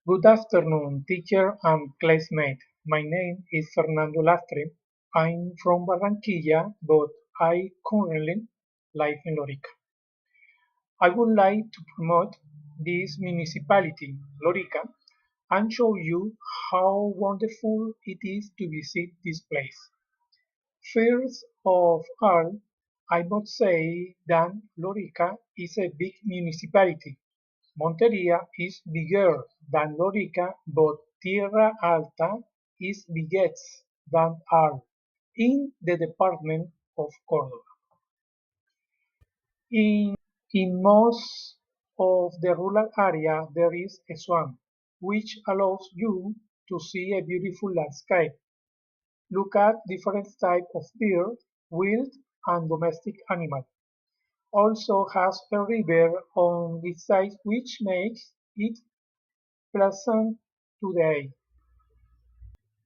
Good afternoon, teacher and classmate. My name is Fernando Lastre. I'm from Barranquilla, but I currently live in Lorica. I would like to promote this municipality, Lorica, and show you how wonderful it is to visit this place. First of all, I must say that Lorica is a big municipality. Montería is bigger than Lorica, but Tierra Alta is biggest than all, in the department of Córdoba. In, in most of the rural area there is a swamp, which allows you to see a beautiful landscape, look at different types of birds, wild and domestic animals. Also has a river on its side which makes it pleasant today.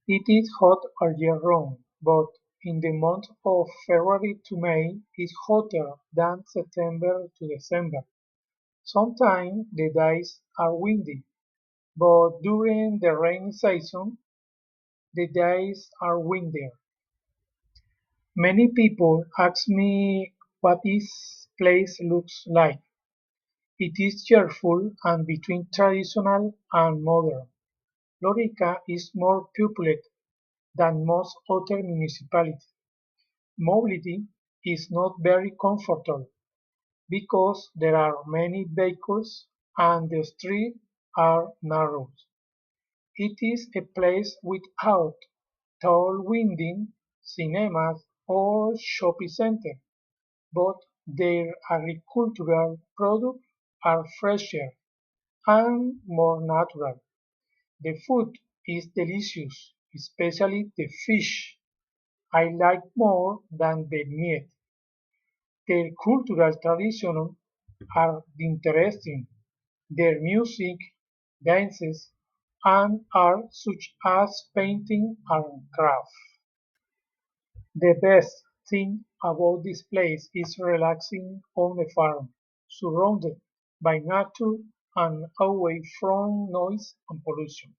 It is hot all year round, but in the month of February to May is hotter than September to December. Sometimes the days are windy, but during the rainy season the days are windier. Many people ask me what this place looks like. It is cheerful and between traditional and modern. Lorica is more populated than most other municipalities. Mobility is not very comfortable because there are many vehicles and the streets are narrow. It is a place without tall buildings, cinemas or shopping centers, but their agricultural products are fresher and more natural. The food is delicious, especially the fish. I like more than the meat. Their cultural traditions are interesting; their music, dances, and art such as painting and craft. The best thing about this place is relaxing on a farm, surrounded by nature and away from noise and pollution.